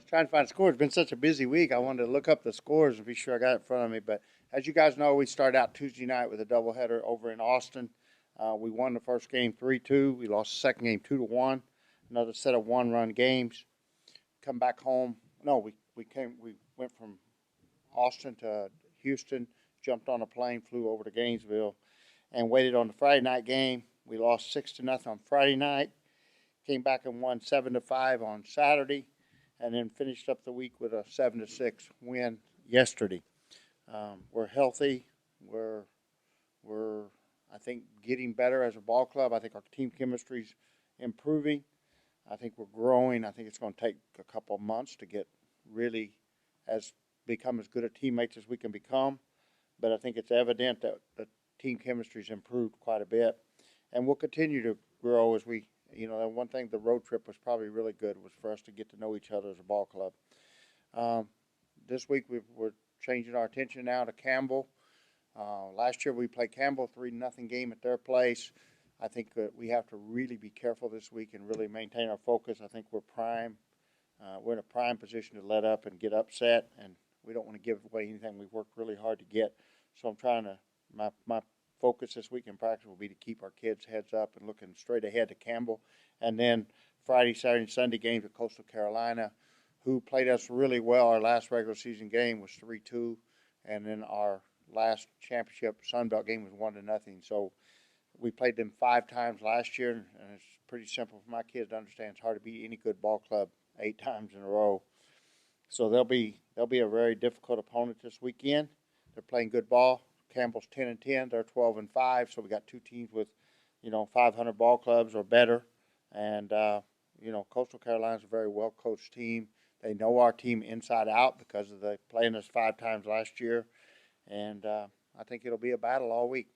Trying to find scores. It's been such a busy week. I wanted to look up the scores and be sure I got it in front of me. But as you guys know, we started out Tuesday night with a doubleheader over in Austin. We won the first game 3-2. We lost the second game 2-1. Another set of one-run games. Come back home. No, we went from Austin to Houston. Jumped on a plane, flew over to Gainesville, and waited on the Friday night game. We lost 6-0 on Friday night. Came back and won 7-5 on Saturday, and then finished up the week with a 7-6 win yesterday. We're healthy. We're I think getting better as a ball club. I think our team chemistry's improving. I think we're growing. I think it's going to take a couple of months to get really become as good a teammates as we can become. But I think it's evident that the team chemistry's improved quite a bit, and we'll continue to grow as we. One thing the road trip was probably really good was for us to get to know each other as a ball club. This week we're changing our attention now to Campbell. Last year we played Campbell 3-0 game at their place. I think that we have to really be careful this week and really maintain our focus. I think we're prime. We're in a prime position to let up and get upset, and we don't want to give away anything we've worked really hard to get. So I'm trying to my focus this week in practice will be to keep our kids' heads up and looking straight ahead to Campbell. And then Friday, Saturday, and Sunday games with Coastal Carolina, who played us really well. Our last regular season game was 3-2, and then our last championship Sun Belt game was 1-0. So we played them 5 times last year, and it's pretty simple for my kids to understand. It's hard to beat any good ball club 8 times in a row. So they'll be a very difficult opponent this weekend. They're playing good ball. Campbell's 10-10. They're 12-5. So we got 2 teams with, 500 ball clubs or better. And Coastal Carolina's a very well coached team. They know our team inside out because of the playing us 5 times last year. And I think it'll be a battle all week.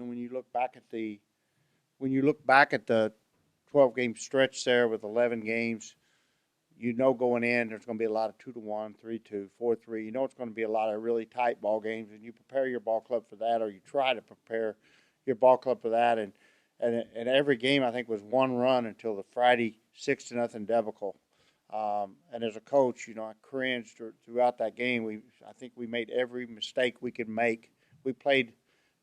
When you look back at the 12-game stretch there with 11 games, going in there's going to be a lot of 2-1, 3-2, 4-3. It's going to be a lot of really tight ball games, and you prepare your ball club for that, or you try to prepare your ball club for that. And every game I think was 1 run until the Friday 6-0 debacle. And as a coach, I cringed throughout that game. I think we made every mistake we could make. We played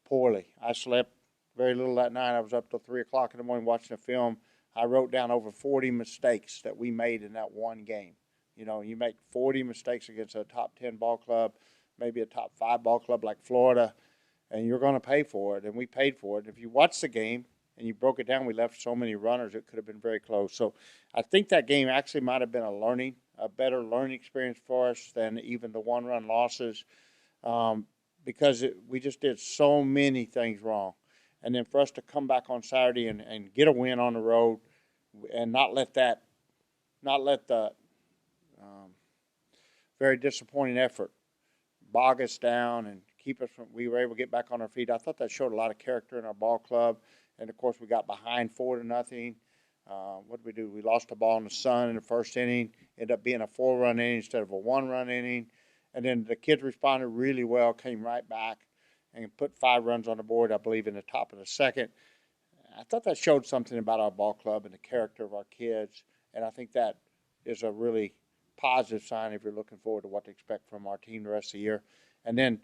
poorly. I slept very little that night. I was up till 3 o'clock in the morning watching the film. I wrote down over 40 mistakes that we made in that one game. You make 40 mistakes against a top 10 ball club, maybe a top 5 ball club like Florida, and you're going to pay for it, and we paid for it. If you watch the game and you broke it down, we left so many runners, it could have been very close. So I think that game actually might have been a better learning experience for us than even the 1-run losses. Because we just did so many things wrong. And then for us to come back on Saturday and get a win on the road and not let the very disappointing effort bog us down and keep us from, we were able to get back on our feet. I thought that showed a lot of character in our ball club. And, of course, we got behind 4-0. What did we do? We lost the ball in the sun in the first inning, ended up being a 4-run inning instead of a 1-run inning. And then the kids responded really well, came right back and put 5 runs on the board, I believe, in the top of the second. I thought that showed something about our ball club and the character of our kids. And I think that is a really positive sign if you're looking forward to what to expect from our team the rest of the year. And then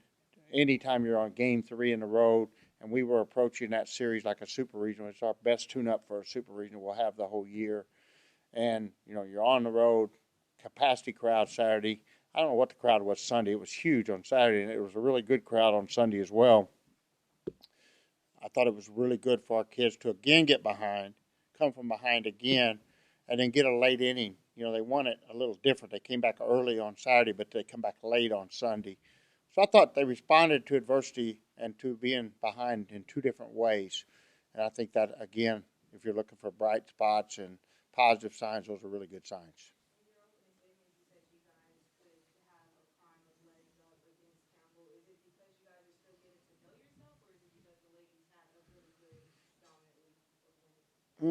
anytime you're on game 3 in the road, and we were approaching that series like a super regional, it's our best tune-up for a super regional we'll have the whole year. And, you're on the road, capacity crowd Saturday. I don't know what the crowd was Sunday. It was huge on Saturday, and it was a really good crowd on Sunday as well. I thought it was really good for our kids to again get behind, come from behind again, and then get a late inning. They won it a little different. They came back early on Saturday, but they come back late on Sunday. So I thought they responded to adversity and to being behind in 2 different ways. And I think that, again, if you're looking for bright spots and positive signs, those are really good signs.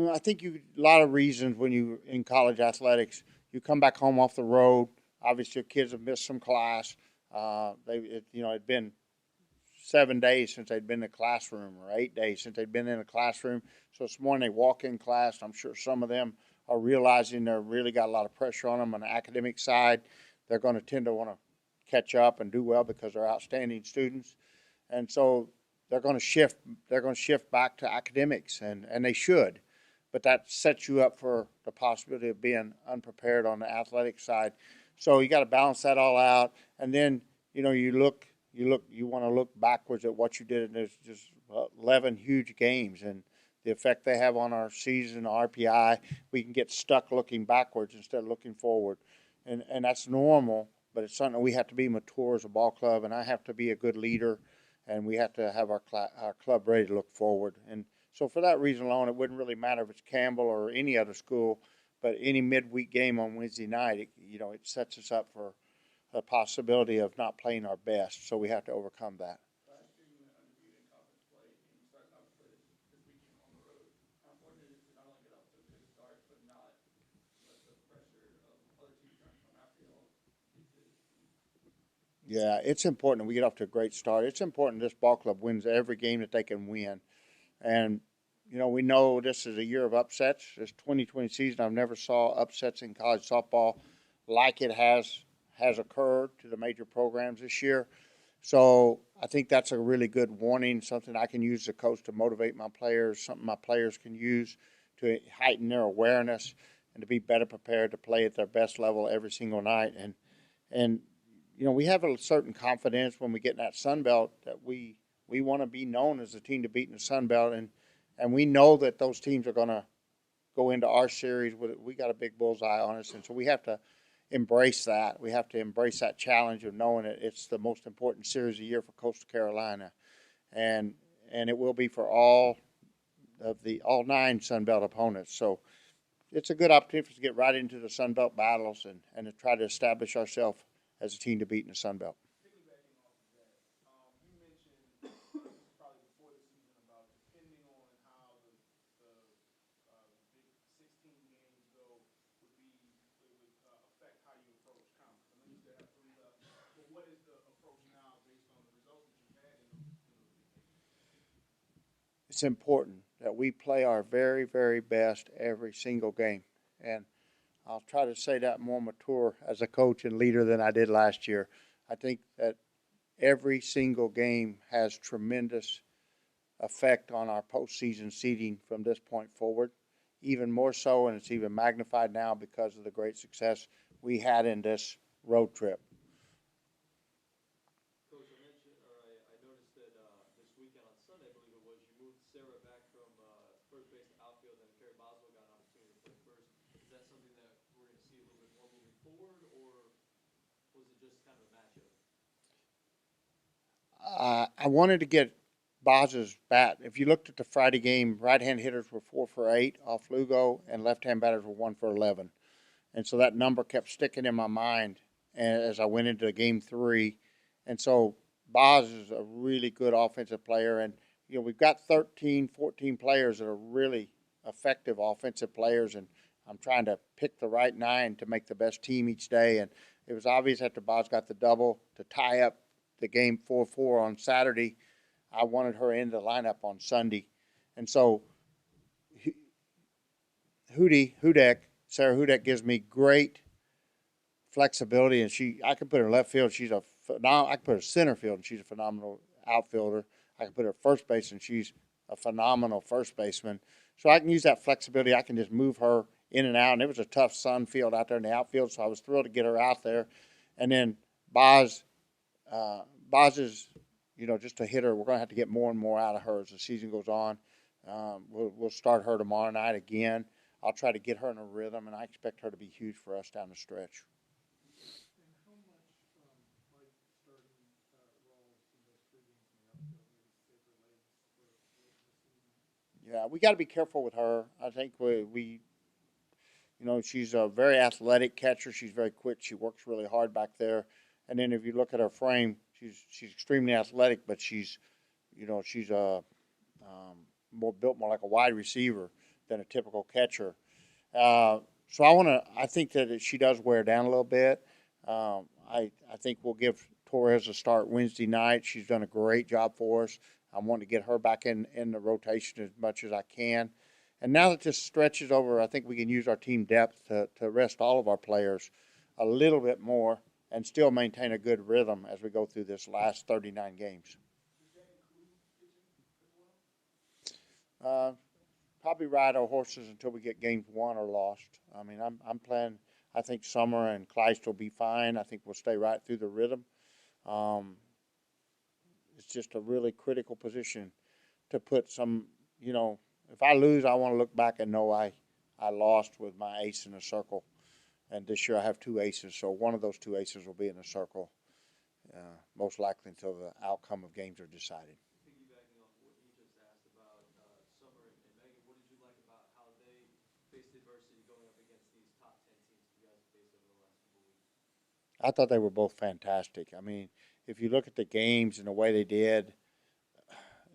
I think a lot of reasons when you in college athletics, you come back home off the road Obviously, kids have missed some class. It'd been 7 days since they'd been in the classroom, or 8 days since they'd been in the classroom. So this morning they walk in class. I'm sure some of them are realizing they're really got a lot of pressure on them on the academic side. They're going to tend to want to catch up and do well because they're outstanding students, and so they're going to shift. They're going to shift back to academics, and they should. But that sets you up for the possibility of being unprepared on the athletic side. So you got to balance that all out, and then you want to look backwards at what you did, and there's just 11 huge games and the effect they have on our season, RPI. We can get stuck looking backwards instead of looking forward, and that's normal. But it's something we have to be mature as a ball club, and I have to be a good leader, and we have to have our club ready to look forward. And so for that reason alone, it wouldn't really matter if it's Campbell or any other school, but any midweek game on Wednesday night, it sets us up for a possibility of not playing our best. So we have to overcome that. Last year you went undefeated in conference play, and you started off this weekend on the road. How important is it to not only get off to a good start, but not let the pressure of other teams trying to come after you all get to this team? Yeah, it's important we get off to a great start. It's important this ball club wins every game that they can win. And, we know this is a year of upsets. This 2020 season, I've never saw upsets in college softball like it has occurred to the major programs this year. So I think that's a really good warning, something I can use as a coach to motivate my players, something my players can use to heighten their awareness and to be better prepared to play at their best level every single night. And we have a certain confidence when we get in that Sun Belt that we want to be known as the team to beat in the Sun Belt, and we know that those teams are going to go into our series with we got a big bullseye on us, and so we have to embrace that. We have to embrace that challenge of knowing that it's the most important series of the year for Coastal Carolina, and it will be for all 9 Sun Belt opponents. So it's a good opportunity for us to get right into the Sun Belt battles and to try to establish ourselves as a team to beat in the Sun Belt. Piggybacking off of that, you mentioned probably before the season about depending on how the big 16 games go it would affect how you approach conference. I know you still have 3 left, but what is the approach now based on the results that you've had in those big games? It's important that we play our very, very best every single game, and I'll try to say that more mature as a coach and leader than I did last year. I think that every single game has tremendous effect on our postseason seeding from this point forward, even more so, and it's even magnified now because of the great success we had in this road trip. Coach, I noticed that this weekend on Sunday, I believe it was, you moved Sarah back from first base to outfield, and Carrie Boswell got an opportunity to play first. Is that something that we're going to see a little bit more moving forward, or was it just kind of a matchup? I wanted to get Boz's bat. If you looked at the Friday game, right-hand hitters were 4 for 8 off Lugo, and left-hand batters were 1 for 11. And so that number kept sticking in my mind as I went into game 3. And so Boz is a really good offensive player. And, we've got 13, 14 players that are really effective offensive players. And I'm trying to pick the right 9 to make the best team each day. And it was obvious after Boz got the double to tie up the game 4-4 on Saturday, I wanted her in the lineup on Sunday. And so Sarah Hudek gives me great flexibility, and I can put her in left field. I can put her center field, and she's a phenomenal outfielder. I can put her at first base, and she's a phenomenal first baseman. So I can use that flexibility. I can just move her in and out, and it was a tough sun field out there in the outfield, so I was thrilled to get her out there. And then Boz is, just a hitter. We're going to have to get more and more out of her as the season goes on. We'll start her tomorrow night again. I'll try to get her in a rhythm, and I expect her to be huge for us down the stretch. And how much might starting roles in those 3 games in the outfield maybe save her legs for the season? Yeah, we got to be careful with her. I think she's a very athletic catcher. She's very quick. She works really hard back there. And then if you look at her frame, she's extremely athletic, but she's built more like a wide receiver than a typical catcher. So I think that she does wear down a little bit. I think we'll give Torres a start Wednesday night. She's done a great job for us. I'm wanting to get her back in the rotation as much as I can. And now that this stretch is over, I think we can use our team depth to rest all of our players a little bit more and still maintain a good rhythm as we go through this last 39 games. Uh, Probably ride our horses until we get games won or lost. I mean, I'm planning. I think Summer and Kleist will be fine. I think we'll stay right through the rhythm. Um, it's just a really critical position to put some. You know, if I lose, I want to look back and know I lost with my ace in a circle. And this year I have two aces, so one of those two aces will be in a circle, most likely until the outcome of games are decided. Piggybacking off what he just asked about Summer and Megan, what did you like about how they faced adversity going up against these top 10 teams you guys have faced over the last couple of weeks? I thought they were both fantastic. I mean, if you look at the games and the way they did,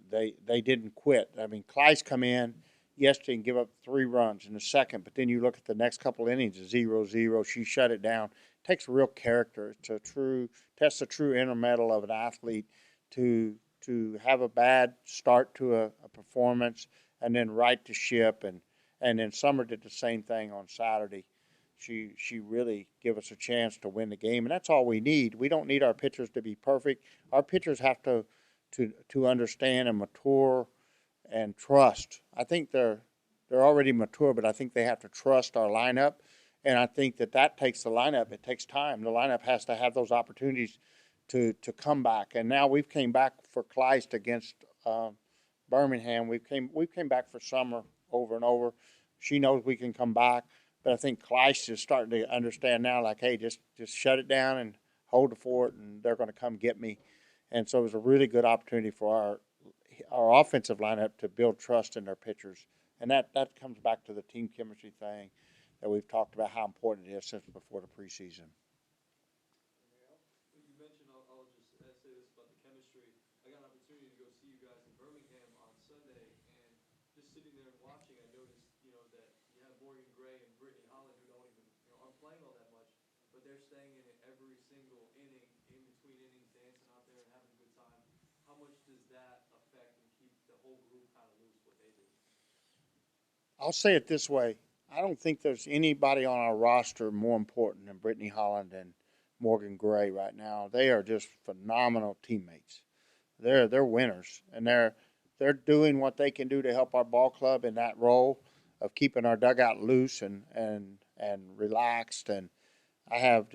they didn't quit. I mean, Kleist come in yesterday and give up 3 runs in the second, but then you look at the next couple innings, 0-0. She shut it down. It takes real character to test the true inner metal of an athlete to have a bad start to a performance and then right the ship. And then Summer did the same thing on Saturday. She really gave us a chance to win the game, and that's all we need. We don't need our pitchers to be perfect. Our pitchers have to understand and mature and trust. I think they're already mature, but I think they have to trust our lineup, and I think that takes the lineup. It takes time. The lineup has to have those opportunities to come back. And now we've came back for Kleist against Birmingham. We came back for Summer over and over. She knows we can come back. But I think Kleist is starting to understand now, like, hey, just shut it down and hold the fort, and they're going to come get me. And so it was a really good opportunity for our offensive lineup to build trust in their pitchers. And that comes back to the team chemistry thing that we've talked about how important it is since before the preseason. You mentioned, I'll just say this about the chemistry. I got an opportunity to go see you guys in Birmingham on Sunday, and just sitting there and watching, I noticed, that you have Morgan Gray and Brittany Holland who don't even, aren't playing all that much, but they're staying in it every single inning, in between innings, dancing out there and having a good time. How much does that affect and keep the whole group kind of loose, what they do? I'll say it this way. I don't think there's anybody on our roster more important than Brittany Holland and Morgan Gray right now. They are just phenomenal teammates. They're winners, and they're doing what they can do to help our ball club in that role of keeping our dugout loose and relaxed. And I can't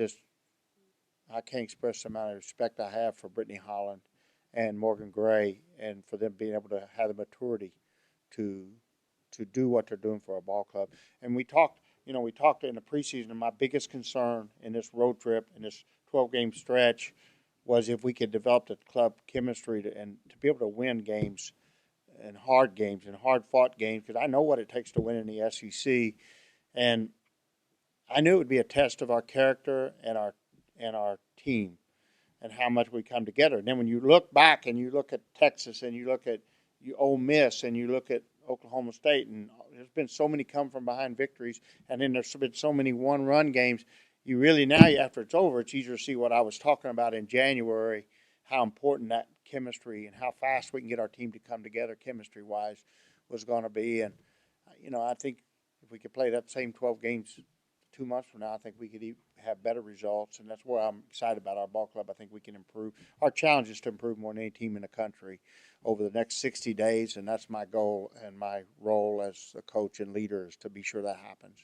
express the amount of respect I have for Brittany Holland and Morgan Gray, and for them being able to have the maturity to do what they're doing for our ball club. And we talked in the preseason, and my biggest concern in this road trip, in this 12-game stretch, was if we could develop the club chemistry to be able to win games and hard-fought games, because I know what it takes to win in the SEC. And I knew it would be a test of our character and our team and how much we come together. And then when you look back and you look at Texas and you look at Ole Miss and you look at Oklahoma State, and there's been so many come from behind victories, and then there's been so many one-run games. You really now, after it's over, it's easier to see what I was talking about in January, how important that chemistry and how fast we can get our team to come together chemistry-wise was going to be. And, I think if we could play that same 12 games 2 months from now, I think we could have better results, and that's where I'm excited about our ball club. I think we can improve. Our challenge is to improve more than any team in the country over the next 60 days, and that's my goal and my role as a coach and leader is to be sure that happens.